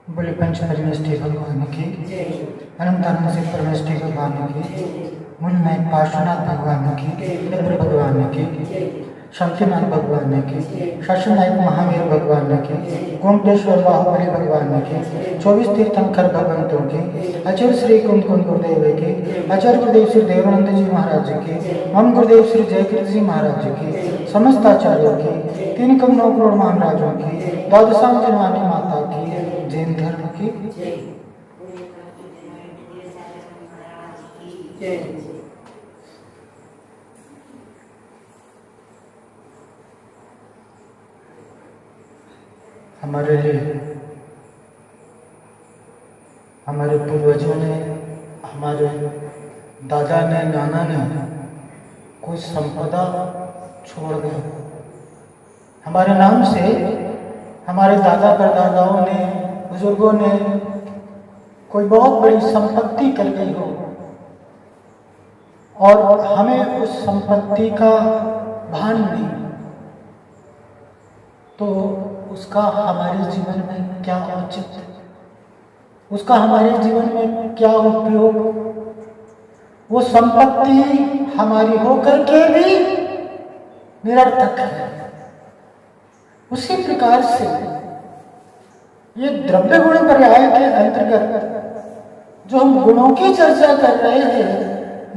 बोले पंच परमेष्टि भगवान की, अनंत अनंत से परमेष्टि भगवान की, मुन्नय पार्श्वनाथ भगवान की, इंद्र भगवान की, शक्तिनाथ भगवान की, शशिनायक महावीर भगवान की, कुंटेश्वर बाहुबली भगवान की, 24 तीर्थंकर भगवंतों की, आचार्य श्री कुंद गुरुदेव की, आचार्य गुरुदेव श्री देवानंद जी महाराज की, हम गुरुदेव श्री जयकृत जी महाराज की, समस्त आचार्यों की, 3 करोड़ करोड़ महाराजों की, द्वादशांग जनवानी माता की, जैन धर्म की हमारे लिए हमारे पूर्वजों ने, हमारे दादा ने, नाना ने कोई संपदा छोड़ गए। हमारे नाम से हमारे दादा परदादाओं ने, बुजुर्गों ने कोई बहुत बड़ी संपत्ति कर गई हो और हमें उस संपत्ति का भान नहीं, तो उसका हमारे जीवन में क्या औचित्य, उसका हमारे जीवन में क्या उपयोग। वो संपत्ति हमारी होकर के भी निरर्थक है। उसी प्रकार से ये द्रव्य गुण पर्याय के अंतर्गत जो हम गुणों की चर्चा कर रहे हैं,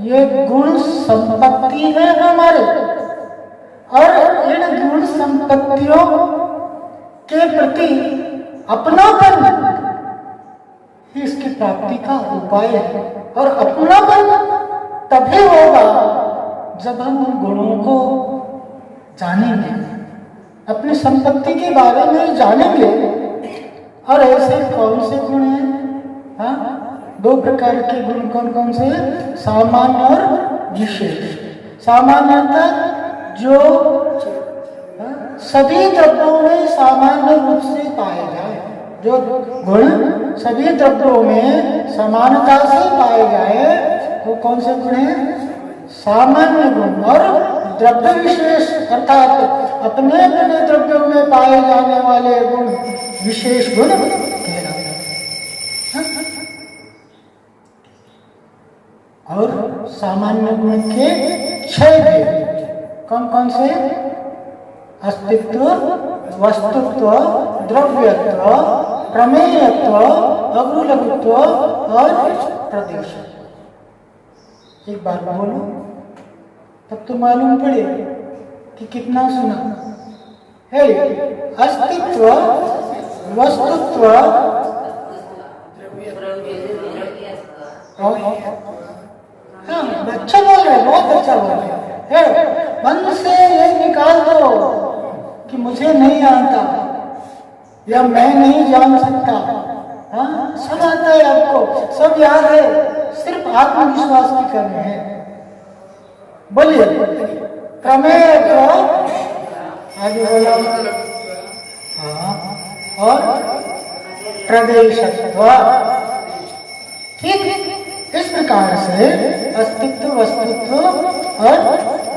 ये गुण संपत्ति है हमारे, और इन गुण संपत्तियों के प्रति अपनापन ही इसकी प्राप्ति का उपाय है। और अपनापन तभी होगा जब हम उन गुणों को जानेंगे, अपनी संपत्ति के बारे में जानेंगे। और ऐसे कौन से गुण हैं? हाँ, 2 प्रकार के गुण कौन कौन से? सामान्य और विशेष। सामान्यतः जो सभी द्रव्यों में सामान्य रूप से पाए जाए, जो गुण सभी द्रव्यों में समानता से पाए जाए, वो कौन से गुण हैं? सामान्य गुण। और द्रव्य विशेष अर्थात अपने अपने द्रव्यों में पाए जाने वाले गुण विशेष गुण कहलाते हैं। और सामान्य गुण के 6 भेद कौन कौन से? अस्तित्व, वस्तुत्व, द्रव्यत्व, प्रमेयत्व, अग्रुलघुत्व और प्रदेश। एक बार बोलो तब तो मालूम पड़े कि कितना सुना है। अस्तित्व, वस्तुत्व, हाँ अच्छा बोल रहे, बहुत अच्छा बोल रहे। मन से ये निकाल दो कि मुझे नहीं आता या मैं नहीं जान सकता। हाँ, सब आता है आपको, सब याद है, सिर्फ आत्मविश्वास की कमी है। बोलिए प्रमेय तो आगे बोला। हाँ, और प्रदेशत्व। ठीक इस प्रकार से अस्तित्व, वस्तुत्व और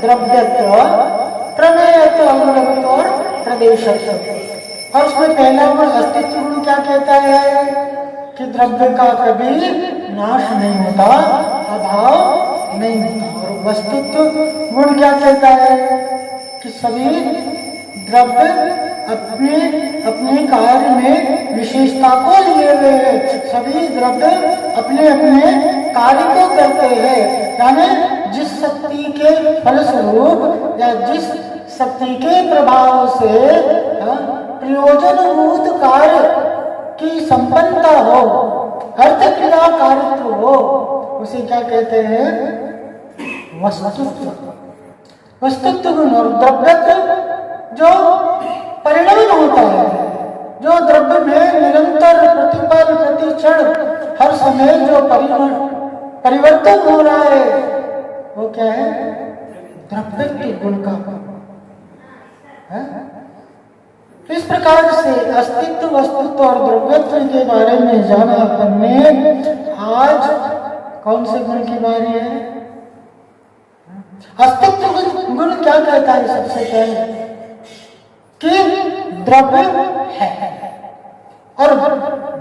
द्रव्यत्व, प्रमेयत्व, अग्रुलघुत्व और प्रदेशत्व। और उसमें पहला गुण अस्तित्व गुण क्या कहता है? कि द्रव्य का कभी नाश नहीं होता, अभाव नहीं होता। और वस्तुत्व गुण क्या कहता है? कि सभी द्रव्य अपने अपने कार्य में विशेषता को लिए हुए हैं, सभी द्रव्य अपने अपने कार्य को करते हैं। यानी जिस शक्ति के फलस्वरूप या जिस शक्ति के प्रभाव से प्रयोजनभूत कार्य की संपन्नता हो, अर्थ क्रिया कारित्व हो, उसे क्या कहते हैं? वस्तुत्व। वस्तुत्व गुण। और द्रव्यत्व जो परिणाम होता है, जो द्रव्य में निरंतर प्रतिपल प्रतिक्षण हर समय जो परिवर्तन हो रहा है, वो क्या है? द्रव्यत्व गुण का। तो इस प्रकार से अस्तित्व, वस्तुत्व और द्रव्यत्व के बारे में जाना हमने। आज कौन से गुण की बारी है? अस्तित्व गुण क्या कहता है? सबसे पहले कि द्रव्य है और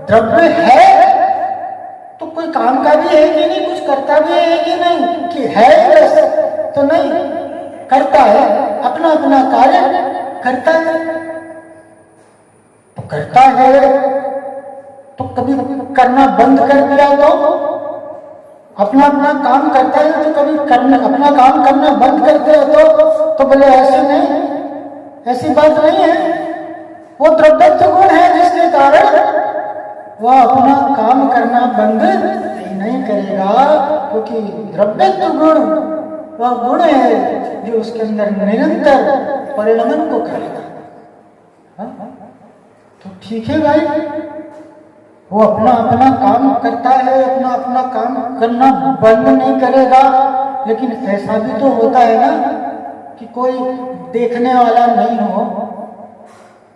द्रव्य है तो कोई काम का भी है कि नहीं, कुछ करता भी है कि नहीं, कि है बस तो नहीं, करता है, अपना अपना कार्य करता है। तो करता है तो कभी करना बंद कर दिया तो अपना अपना काम करता है तो कभी करना अपना काम करना बंद कर दिया तो बोले ऐसे नहीं, ऐसी बात नहीं है। वो द्रव्यत्व गुण है जिसके कारण वह अपना काम करना बंद नहीं करेगा, क्योंकि द्रव्यत्व गुण वह गुण है जो उसके अंदर निरंतर परिणमन को करेगा। तो ठीक है भाई, वो अपना अपना काम करता है, अपना अपना काम करना बंद नहीं करेगा। लेकिन ऐसा भी तो होता है ना कि कोई देखने वाला नहीं हो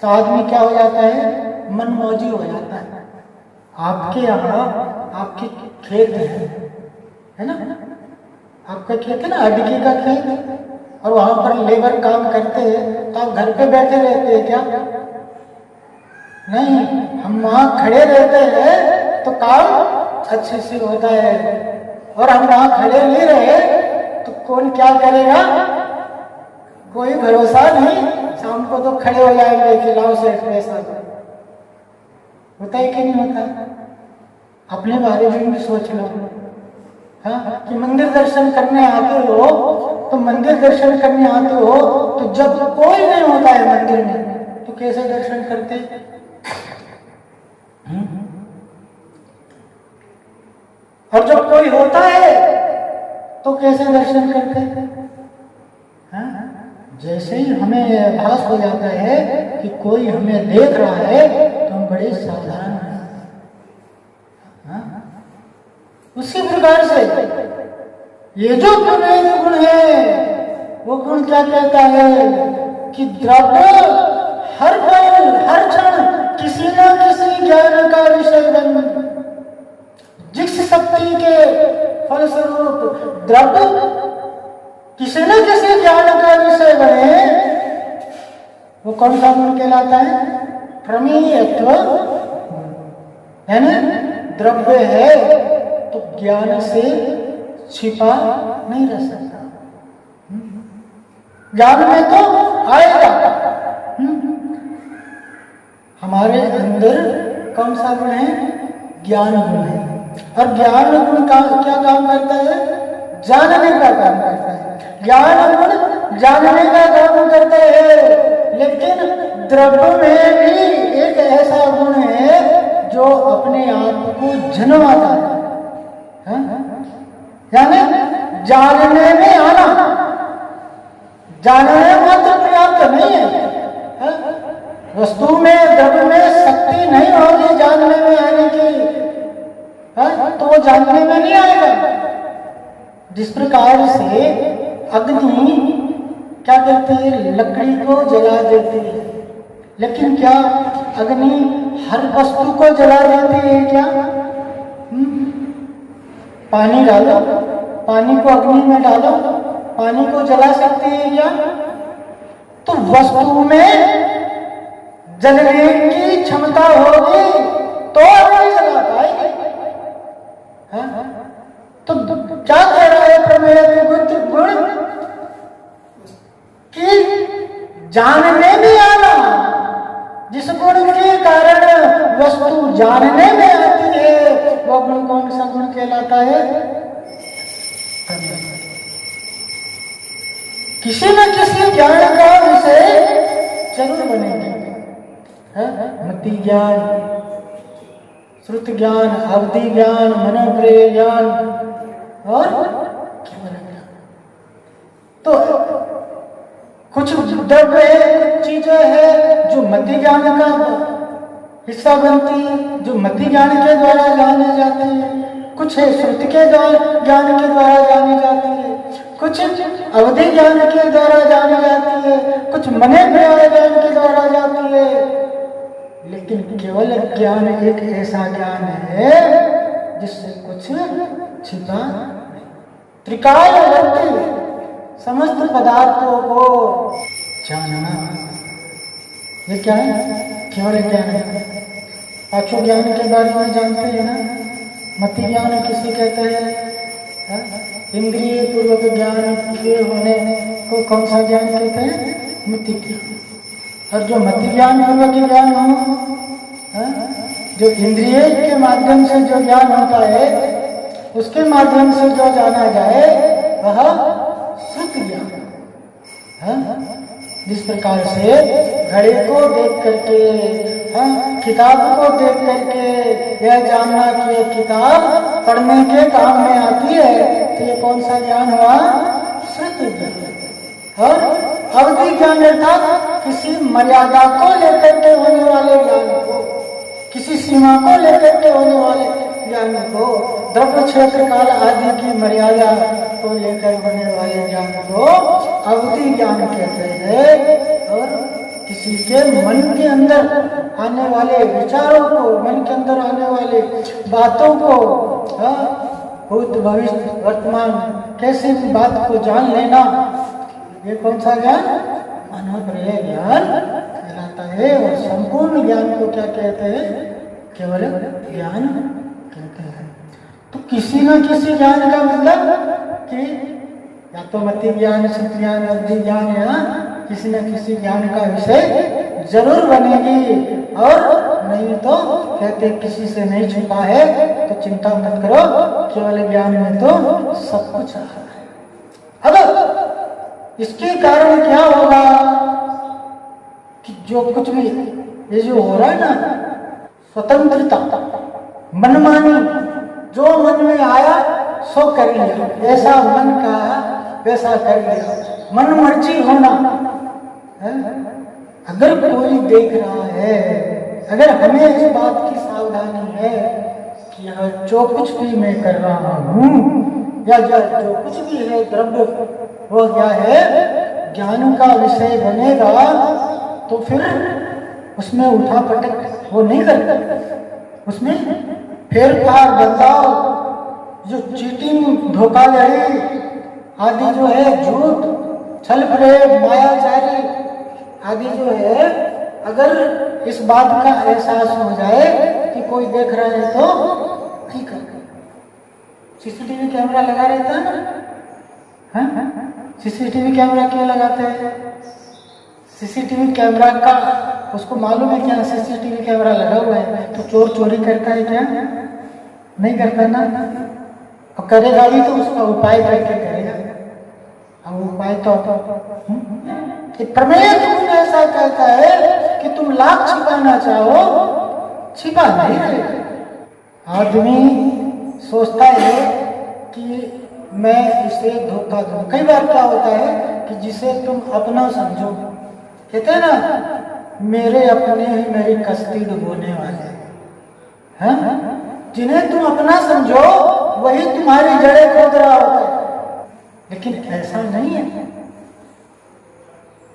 तो आदमी क्या हो जाता है, मनमौजी हो जाता है। आपके यहाँ आपके खेत है ना, आपका खेत है ना, अडकी का खेत, और वहां पर लेबर काम करते हैं तो आप घर पे बैठे रहते हैं क्या? नहीं, हम वहां खड़े रहते हैं तो काम अच्छे से होता है, और हम वहां खड़े नहीं रहे तो कौन क्या करेगा, कोई भरोसा नहीं। शाम को तो खड़े हो जाएंगे कि लाओ से पैसा। होता है कि नहीं होता? अपने बारे में भी सोच लो। हाँ, कि मंदिर दर्शन करने आते हो तो मंदिर दर्शन करने आते हो तो जब कोई नहीं होता है मंदिर में तो कैसे दर्शन करते? और जब कोई होता है तो कैसे दर्शन करते? हाँ? जैसे ही हमें आभास हो जाता है कि कोई हमें देख रहा है तो हम बड़े सावधान हैं। उसी प्रकार से ये जो गुण है वो गुण क्या कहता है कि द्रव्य हर पल हर क्षण किसी न किसी ज्ञान का विषय बन, जिस शक्ति के फलस्वरूप द्रव्य किसी न किसी ज्ञान का विषय बने, वो कौन सा गुण कहलाता है? प्रमेयत्व है ना। द्रव्य है तो ज्ञान से छिपा नहीं रह सकता, ज्ञान में तो आएगा। हमारे अंदर कौन सा गुण है? ज्ञान गुण है, और ज्ञान गुण का क्या काम करता है? जानने का काम करता है। ज्ञान गुण जानने का काम करता है, लेकिन द्रव्य में भी एक ऐसा गुण है जो अपने आप को जन्माता है, यानी जानने में आना। जानने मात्र पर्याप्त नहीं है, वस्तु में द्रव्य में शक्ति नहीं होगी जानने में आने की, तो वो जानने में नहीं आएगा। जिस प्रकार से अग्नि क्या कहती है? लकड़ी को जला देती है, लेकिन क्या अग्नि हर वस्तु को जला देती है क्या? पानी डालो, पानी को अग्नि में डालो, पानी को जला सकती है क्या? तो वस्तु में जलने की क्षमता होगी तो अग्नि जला पाएगी। तो क्या कह रहा है प्रमेय गुण? कि जानने में आना, जिस गुण के कारण वस्तु जानने में आती है वो गुण कौन सा गुण कहलाता है? किसी न किसी ज्ञान का विषय जरूर बनेगा। मति ज्ञान, श्रुत ज्ञान, अवधि ज्ञान, मनोप्रिय ज्ञान और केवल ज्ञान। तो कुछ द्रव्य है, कुछ चीजें है जो मति ज्ञान का हिस्सा बनती है, जो मति ज्ञान के द्वारा जानी जाती है। कुछ है श्रुति के ज्ञान के द्वारा जानी जाती है, कुछ अवधि ज्ञान के द्वारा जानी जाती है, कुछ मने ज्ञान के द्वारा जाती है। लेकिन केवल ज्ञान एक ऐसा ज्ञान है जिससे कुछ छिपा नहीं। त्रिकालवर्ती समस्त पदार्थों को जानना, ये क्या है? केवल ज्ञान है। पांचों ज्ञान के बारे में जानते हैं ना। मति ज्ञान किसे कहते हैं? इंद्रिय पूर्वक ज्ञान के होने को कौन सा ज्ञान कहते हैं? मति ज्ञान। और जो मति ज्ञान पूर्वक ज्ञान हो, जो इंद्रिय के माध्यम से जो ज्ञान होता है, उसके माध्यम से जो जाना जाए वह श्रुति ज्ञान। जिस प्रकार से घड़ी को देख करके, किताब को देख करके यह जानना कि यह किताब पढ़ने के काम में आती है, तो ये कौन सा ज्ञान हुआ? श्रुति ज्ञान। और अवधि ज्ञान अर्थात किसी मर्यादा को लेकर के होने वाले ज्ञान को, किसी सीमा को लेकर के होने वाले ज्ञान को, द्रव्य क्षेत्र काल आदि की मर्यादा को लेकर होने वाले ज्ञान को अवधि ज्ञान कहते हैं। और किसी के मन के अंदर आने वाले विचारों को, मन के अंदर आने वाले बातों को, भूत भविष्य वर्तमान कैसी भी बात को जान लेना, ये कौन सा ज्ञान? अनवरत ज्ञान कहलाता है। और संपूर्ण ज्ञान को क्या कहते हैं? केवल ज्ञान कहते हैं। तो किसी न किसी ज्ञान का मतलब कि या तो मति ज्ञान, श्रुति ज्ञान, अवधि ज्ञान, या किसी न किसी ज्ञान का विषय जरूर बनेगी। और नहीं तो कहते किसी से नहीं छुपा है तो चिंता मत करो, केवल ज्ञान में तो सब कुछ है। अब इसके कारण क्या होगा कि जो कुछ भी ये जो हो रहा है ना, स्वतंत्रता, मनमानी, जो मन में आया सो कर लिया, ऐसा मन का वैसा कर लिया, मन मर्जी होना है। अगर कोई देख रहा है, अगर हमें इस बात की सावधानी है कि यह जो कुछ भी मैं कर रहा हूँ या जो कुछ भी है द्रव्य, वो क्या है? ज्ञान का विषय बनेगा, तो फिर उसमें उठा पटक वो नहीं करता, उसमें फेर फार बदलाव, जो चीटिंग, धोखाधड़ी आदि जो है, झूठ, छल प्रेम, मायाचारी आदि जो है, अगर इस बात का एहसास हो जाए कि कोई देख रहा है तो नहीं कर। सीसीटीवी कैमरा लगा रहता है ना, सीसीटीवी कैमरा क्यों लगाते हैं? सीसीटीवी कैमरा का उसको मालूम है क्या सीसीटीवी कैमरा लगा हुआ है, तो चोर चोरी करता है क्या? नहीं करता ना। और करेगा ही तो उसका उपाय करके करेगा। अब उपाय तो प्रमेय गुण ऐसा कहता है कि तुम लाख छिपाना चाहो, छिपा नहीं रहेगा। आदमी सोचता है कि मैं इसे धोखा दूं। कई बार क्या होता है कि जिसे तुम अपना समझो, कहते हैं ना, मेरे अपने ही मेरी कश्ती डुबोने वाले हैं। जिन्हें तुम अपना समझो वही तुम्हारी जड़ें खोद रहा होता है। लेकिन ऐसा नहीं है,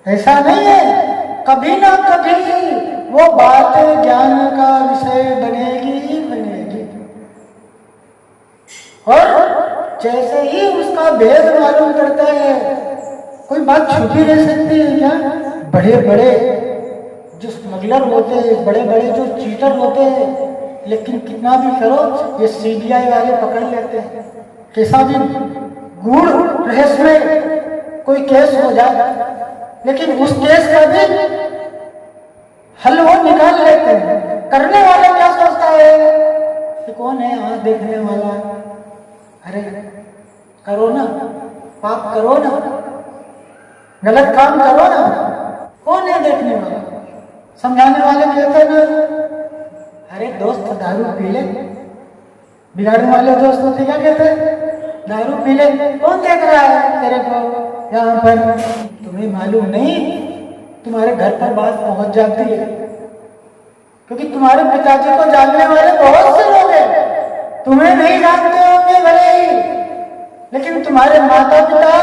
ऐसा नहीं है। कभी ना कभी वो बात ज्ञान का विषय बनेगी ही बनेगी। और जैसे ही उसका भेद मालूम करता है, कोई बात छुपी रह सकती है क्या? बड़े बड़े जो स्मगलर होते हैं, बड़े बड़े जो चीटर होते हैं, लेकिन कितना भी करो ये सीबीआई वाले पकड़ लेते हैं। कैसा भी गूढ़ रहस्य में कोई केस हो जाए, लेकिन उस केस का भी हल वो निकाल लेते हैं। करने वाला क्या सोचता है कि कौन है यहाँ देखने वाला? अरे करो ना, पाप करो ना, गलत काम करो ना, कौन है देखने वाला? समझाने वाले कहते हैं ना, अरे दोस्त दारू पी ले। बिगाड़ने वाले दोस्त होते क्या कहते हैं? दारू पी ले, कौन देख रहा है तेरे को यहाँ पर? तुम्हें मालूम नहीं, तुम्हारे घर पर बात पहुंच जाती है, क्योंकि तुम्हारे पिताजी को जानने वाले बहुत से लोग हैं। तुम्हें नहीं जानते होंगे भले ही, लेकिन तुम्हारे माता पिता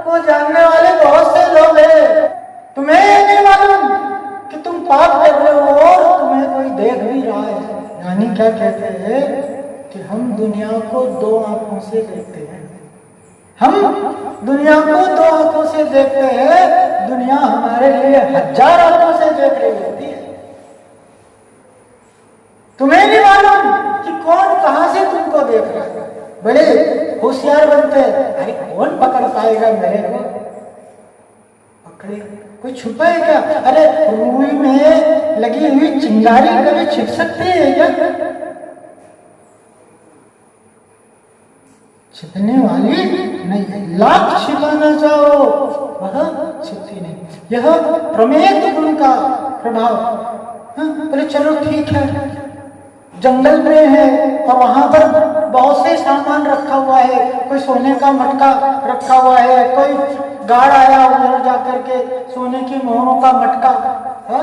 को जानने वाले बहुत से लोग हैं। तुम्हें नहीं मालूम कि तुम पाप कर रहे हो और तुम्हें कोई देख भी रहा है। यानी क्या कहते हैं कि हम दुनिया को दो आंखों से देखते हैं। हम दुनिया को दो आंखों से देखते हैं, दुनिया हमारे लिए हजार आंखों से देख रही होती है। तुम्हें नहीं मालूम कि कौन कहां से तुमको देख रहा है। बड़े होशियार बनते हैं, अरे कौन पकड़ पाएगा मेरे को, पकड़े कोई छुपा है क्या? अरे रूई में लगी हुई चिंगारी कभी छिप सकती है क्या? छिपने वाली नहीं, लाख छिपाना चाहो वह छिपती नहीं। यह प्रमेय गुण का प्रभाव। बोले चलो ठीक है, जंगल में है और वहां पर बहुत से सामान रखा हुआ है, कोई सोने का मटका रखा हुआ है, कोई गार्ड आया उधर जाकर के सोने की मोहरों का मटका है?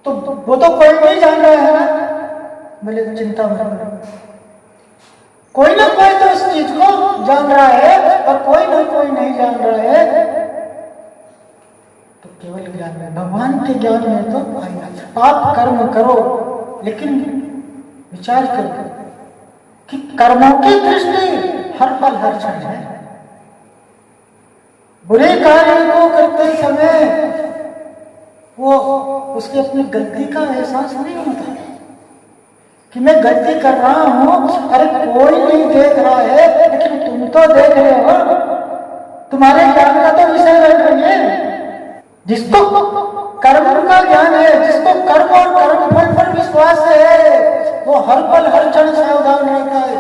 तो वो तो कोई नहीं जान रहा है ना। बोले चिंता मत करो, कोई ना कोई तो इस चीज को जान रहा है और कोई ना कोई नहीं जान रहा है। तो केवल ज्ञान में, भगवान के ज्ञान में तो आएगा। आप कर्म करो, लेकिन विचार करो कि कर्मों की दृष्टि हर पल हर क्षण है। बुरे कार्य को करते समय वो उसके अपनी गलती का एहसास नहीं होता कि मैं गलती कर रहा हूं। अरे कोई नहीं देख रहा है, लेकिन तुम तो देख रहे हो, तुम्हारे ज्ञान का तो विषय बन रही है। जिसको कर्म का ज्ञान है, जिसको कर्म और कर्म फल पर विश्वास है, वो हर पल हर क्षण सावधान रहता है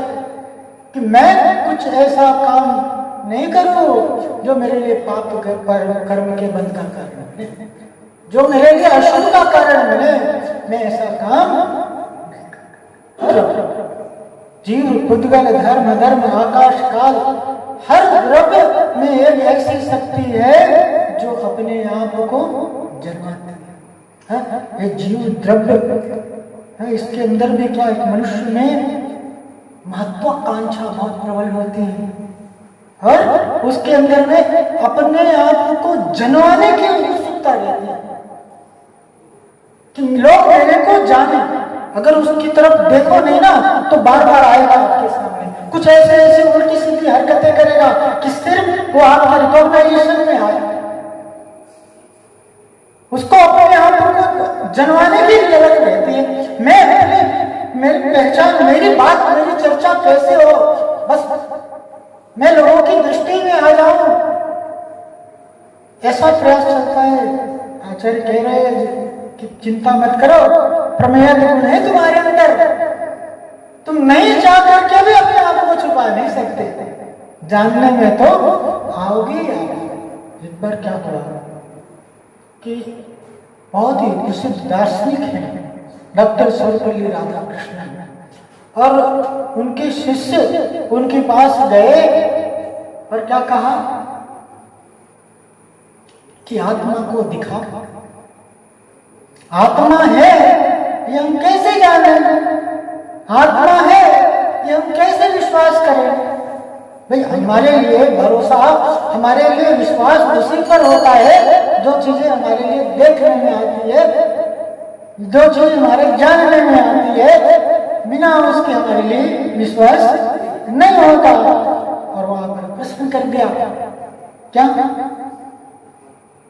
कि मैं कुछ ऐसा काम नहीं करूं जो मेरे लिए पाप कर्म के बंध का कारण बने, जो मेरे लिए अशुभ का कारण बने। मैं ऐसा काम जीव पुद्गल धर्म धर्म आकाश काल हर द्रव्य में एक ऐसी शक्ति है जो अपने आप को जन्माती है। ये जीव द्रव्य है, इसके अंदर भी क्या एक मनुष्य में महत्वाकांक्षा बहुत प्रबल होती है और उसके अंदर में अपने आप को जन्माने की उत्सुकता रहती है कि लोग मेरे को जाने। अगर उसकी तरफ देखो नहीं ना तो बार बार आएगा आपके सामने, कुछ ऐसे ऐसे उल्टी सीधी हरकतें करेगा कि सिर्फ वो आपके रिकॉग्नाइजेशन में आए। उसको अपने आप को जनवाने की जरूरत रहती है। मैं अपने मेरी पहचान, मेरी बात, मेरी चर्चा कैसे हो, बस मैं लोगों की दृष्टि में आ जाऊं, ऐसा प्रयास चलता है। आचार्य कह रहे हैं कि चिंता मत करो, प्रमेय गुण है तुम्हारे अंदर, तुम नहीं जा करके भी अपने आप को छुपा नहीं सकते, जानने में तो आओगी। एक बार क्या हुआ कि बहुत ही प्रसिद्ध दार्शनिक हैं डॉक्टर सर्वपल्ली राधाकृष्णन, और उनके शिष्य उनके पास गए और क्या कहा कि आत्मा को दिखा। आत्मा है ये हम कैसे जाने, आत्मा है ये हम कैसे विश्वास करें? भाई हमारे लिए भरोसा, हमारे लिए विश्वास उसी पर होता है जो चीजें हमारे लिए देखने में आती है, जो चीज हमारे जानने में आती है, बिना उसके हमारे लिए विश्वास नहीं होता। और वहां पर प्रश्न कर दिया क्या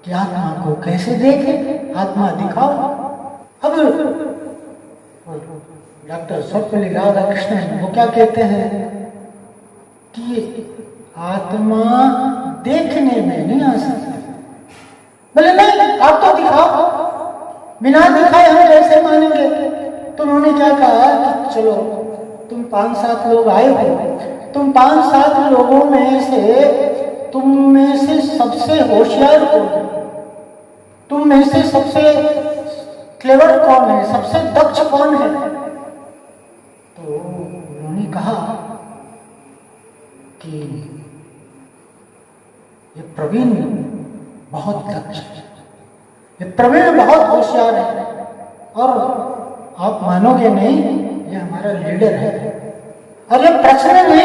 कि आत्मा को कैसे देखे, आत्मा दिखाओ। अब डॉक्टर सर्वपल्ली राधाकृष्णन वो क्या कहते हैं कि आत्मा देखने में नहीं आ सकती। बोले नहीं आप तो दिखाओ, बिना दिखाए हम कैसे मानेंगे? तो उन्होंने क्या कहा कि चलो तुम 5-7 लोग आए हो, तुम 5-7 लोगों में से तुम में से सबसे होशियार कौन है, तुम में से सबसे क्लेवर कौन है, सबसे दक्ष कौन है? तो उन्होंने कहा कि ये प्रवीण बहुत दक्ष है, ये प्रवीण बहुत होशियार है, और आप मानोगे नहीं ये हमारा लीडर है, और ये प्रश्न भी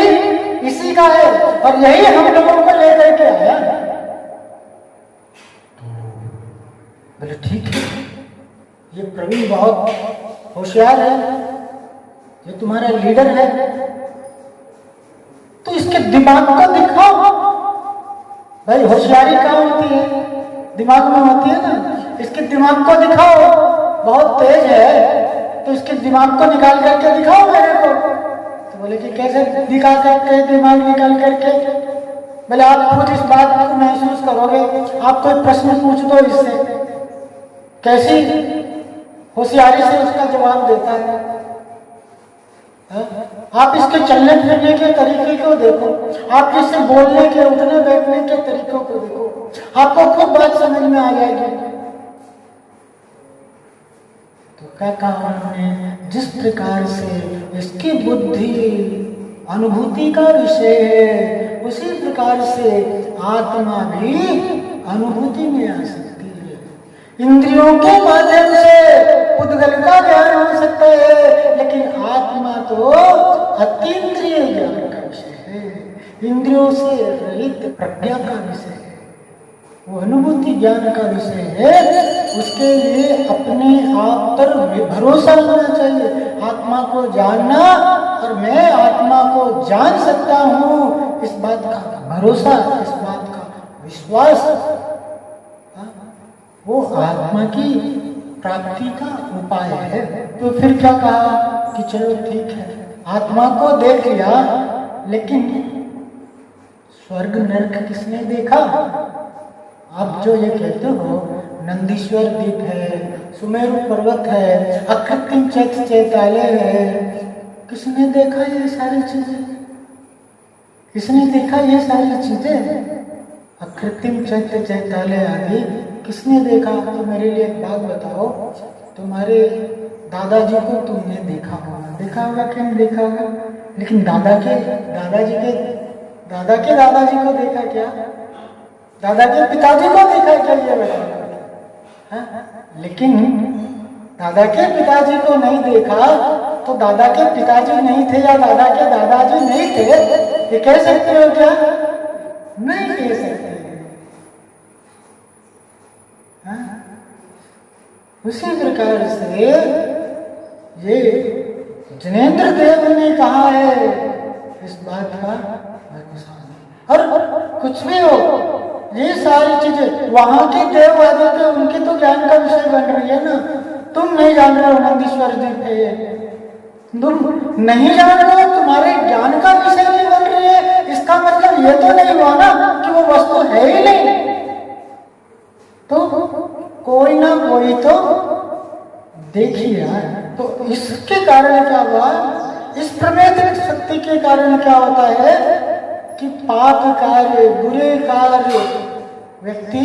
इसी का है, और यही हम लोगों को लेकर के आया। बोले ठीक है, ये प्रवीण बहुत होशियार है, ये तुम्हारा लीडर है, तो इसके दिमाग को दिखाओ। भाई होशियारी कहाँ होती है? दिमाग में होती है ना। इसके दिमाग को दिखाओ, बहुत तेज है, तो इसके दिमाग को निकाल करके दिखाओ मेरे को। तो बोले कि कैसे दिखा करके दिमाग निकाल करके? बोले आप खुद इस बात को महसूस करोगे, आप कोई प्रश्न पूछ दो इससे, कैसी होशियारी से उसका जवाब देता है। आप इसके चलने फिरने के तरीके को देखो, आप इससे बोलने के उठने बैठने के तरीकों को देखो, आपको खुद बात समझ में आ जाएगी। तो क्या कहा उन्होंने, जिस प्रकार से इसकी बुद्धि अनुभूति का विषय है, उसी प्रकार से आत्मा भी अनुभूति में आ सकती है। इंद्रियों के माध्यम से उद्गल का ज्ञान हो सकता है, लेकिन आत्मा तो अतीन्द्रिय ज्ञान का विषय है, इंद्रियों से रहित प्रज्ञा का विषय है, वो अनुभूति ज्ञान का विषय है। उसके लिए अपने आप पर भरोसा होना चाहिए, आत्मा को जानना, और मैं आत्मा को जान सकता हूँ, इस बात का भरोसा, इस बात का विश्वास, वो आत्मा की प्राप्ति का उपाय है। तो फिर क्या कहा कि चलो ठीक है, आत्मा को देख लिया, लेकिन स्वर्ग नरक किसने देखा? आप जो ये कहते हो नंदीश्वर द्वीप है, सुमेरु पर्वत है, अकृत्रिम चैत्यालय है, किसने देखा ये सारी चीजें? किसने देखा ये सारी चीजें? अकृत्रिम चैत्यालय आदि किसने देखा? तो मेरे लिए एक बात बताओ, तुम्हारे दादाजी को तुमने देखा होगा कि नहीं देखा होगा? लेकिन दादा के दादाजी को देखा क्या? दादा के पिताजी को देखा क्या? ये बताओ। लेकिन दादा के पिताजी को नहीं देखा, तो दादा के पिताजी नहीं थे या दादा के दादाजी नहीं थे, ये कह सकते हो क्या? नहीं कह सकते। उसी प्रकार से ये जनेन्द्र देव ने कहा है, इस बात का और कुछ भी हो, ये सारी चीजें वहां के देववादी थे, उनके तो ज्ञान का विषय बन रही है ना। तुम नहीं जान रहे हो नंदीश्वर जी थे, तुम नहीं जान रहे हो, तुम्हारे ज्ञान का विषय नहीं बन रही है, इसका मतलब ये तो नहीं हुआ ना कि वो वस्तु है ही नहीं। तो कोई ना कोई तो देखिए। तो इसके कारण क्या हुआ, इस प्रमेय शक्ति के कारण क्या होता है कि पाप कार्य, बुरे कार्य व्यक्ति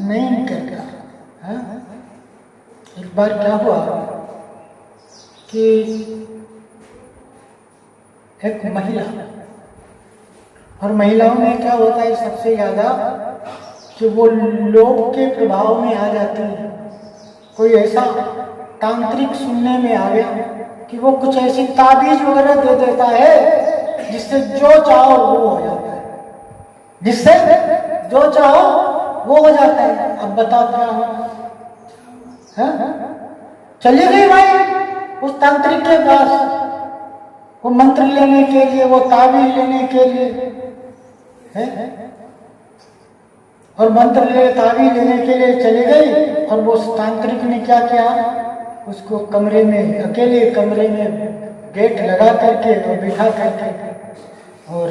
नहीं करता। एक बार क्या हुआ कि एक महिला, और महिलाओं में क्या होता है सबसे ज्यादा कि वो लोग के प्रभाव में आ जाती है। कोई ऐसा तांत्रिक सुनने में आ गया कि वो कुछ ऐसी ताबीज वगैरह दे देता है जिससे जो चाहो वो हो जाता है, जिससे जो चाहो वो हो जाता है। अब बताओ क्या हो? चली गई भाई उस तांत्रिक के पास, वो मंत्र लेने के लिए, वो ताबीज लेने के लिए है, और मंत्र ले ताबीज लेने के लिए चली गई। और वो तांत्रिक ने क्या किया, उसको कमरे में, अकेले कमरे में गेट लगा करके और बिठा करके, और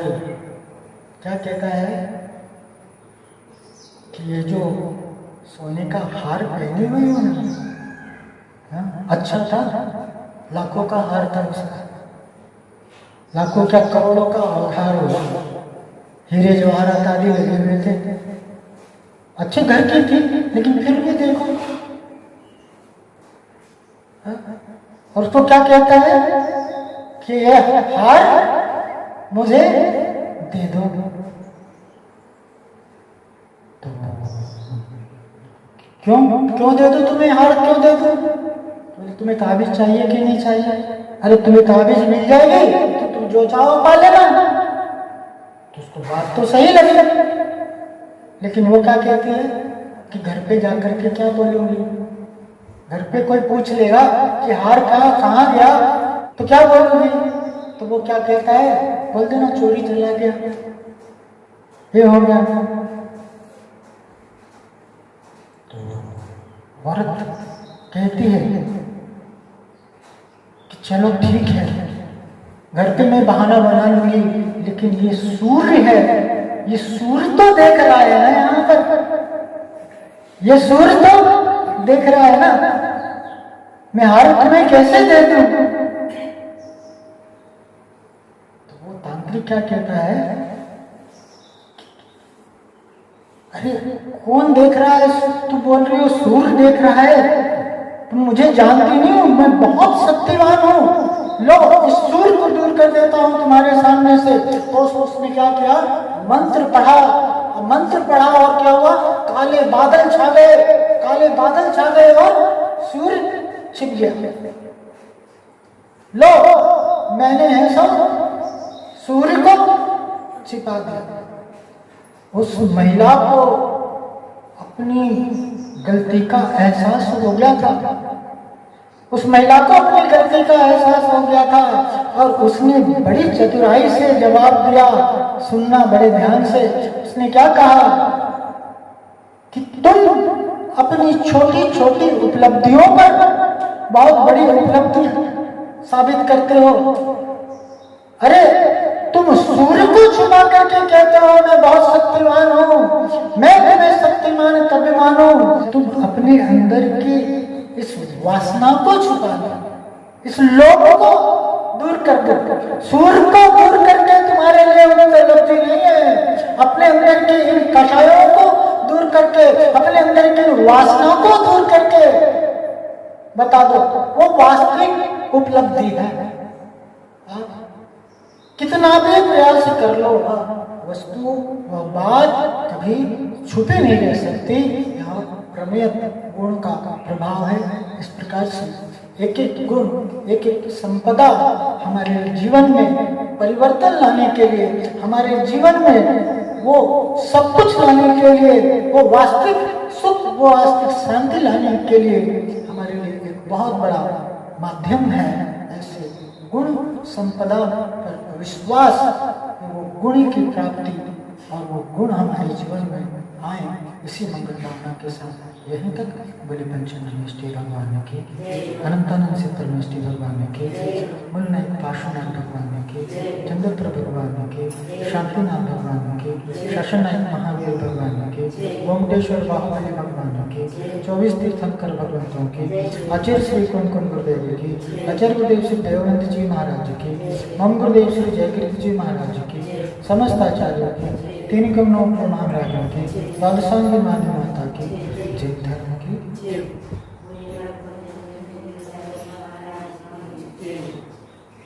क्या कहता है कि ये जो सोने का हार पहनी हुई हो ना, अच्छा था, लाखों का हार था उसका, लाखों क्या करोड़ों का हार हुआ, हीरे जवाहरात आदि लगे हुए थे, अच्छे घर की थी, लेकिन फिर भी देखो। और उसको क्या कहता है कि यह हार मुझे दे दो। तो क्यों दे दो तुम्हें हार, क्यों दे दो? तुम्हें ताबीज चाहिए कि नहीं चाहिए? अरे तुम्हें ताबीज मिल जाएगी तो तुम जो चाहो पा लेना। तो उसको बात तो सही लगी, लेकिन वो क्या कहती है कि घर पे जाकर के क्या बोलूंगी, घर पे कोई पूछ लेगा कि हार कहाँ गया तो क्या बोलूंगी? तो वो क्या कहता है, बोल देना चोरी चला गया, ये हो गया। तो औरत कहती है कि चलो ठीक है, घर पे मैं बहाना बना लूंगी, लेकिन ये सूर्य है, ये सूर्य तो देख रहा है ना यहाँ पर, ये सूर्य तो देख रहा है ना, मैं हार तुम्हें कैसे दे दूं? तो वो तांत्रिक क्या कहता है, अरे कौन देख रहा है? तू बोल रही हो सूर्य देख रहा है, तुम मुझे जानती नहीं हो, मैं बहुत शक्तिवान हूं, लो इस सूर्य को दूर कर देता हूं तुम्हारे सामने से। तो उसने क्या किया, मंत्र पढ़ा, और मंत्र पढ़ा और क्या हुआ, काले बादल छा गए, काले बादल छा गए और सूर्य छिप गया। लो मैंने है सब सूर्य को छिपा दिया। उस महिला को अपनी गलती का एहसास हो गया था, उस महिला को अपनी गलती का एहसास हो गया था, और उसने बड़ी चतुराई से जवाब दिया। सुनना बड़े ध्यान से, उसने क्या कहा कि तुम अपनी छोटी छोटी उपलब्धियों पर बहुत बड़ी उपलब्धि साबित करते हो। अरे तुम सूर्य को छुपा करके कहते हो मैं बहुत शक्तिमान हूं, मैं तुम्हें शक्तिमान तब मानो, तुम अपने अंदर की इस वासना को छुपा दो, इस लोभ को दूर कर दो। सूर्य को दूर करके तुम्हारे लिए उपलब्धि नहीं है, अपने अंदर की इन कषायों को दूर करके, अपने अंदर की वासना को दूर करके बता दो, वो वास्तविक उपलब्धि है। कितना भी प्रयास कर लो, वस्तु व बात कभी छुपी नहीं रह सकती, यहाँ प्रमेय गुण का प्रभाव है। इस प्रकार से एक एक गुण, एक एक संपदा हमारे जीवन में परिवर्तन लाने के लिए, हमारे जीवन में वो सब कुछ लाने के लिए, वो वास्तविक सुख, वो वास्तविक शांति लाने के लिए हमारे लिए एक बहुत बड़ा माध्यम है। ऐसे गुण संपदा पर विश्वास, वो गुण की प्राप्ति और वो गुण हमारे जीवन में आए, इसी मंगल कामना के साथ यहीं तक बड़े पंचम श्री भगवान की, अनंतानंद से परमेष्टि भगवान की, मूलनायक पार्श्वनाथ भगवान की, चंद्रपुर भगवान की, शांतिनाथ भगवान की, शासननायक महावीर भगवान की, गोमटेश्वर बाहुबली भगवान की, 24 तीर्थंकर भगवंतों की, आचार्य श्री कुंकुम गुरुदेव की, आचार्य गुरुदेव श्री देवानंद जी महाराज की, मम गुरुदेव श्री जयकृत जी महाराज की, समस्त आचार्यों की, तीन कमलों महाराजों की, द्वादशांगी माता की,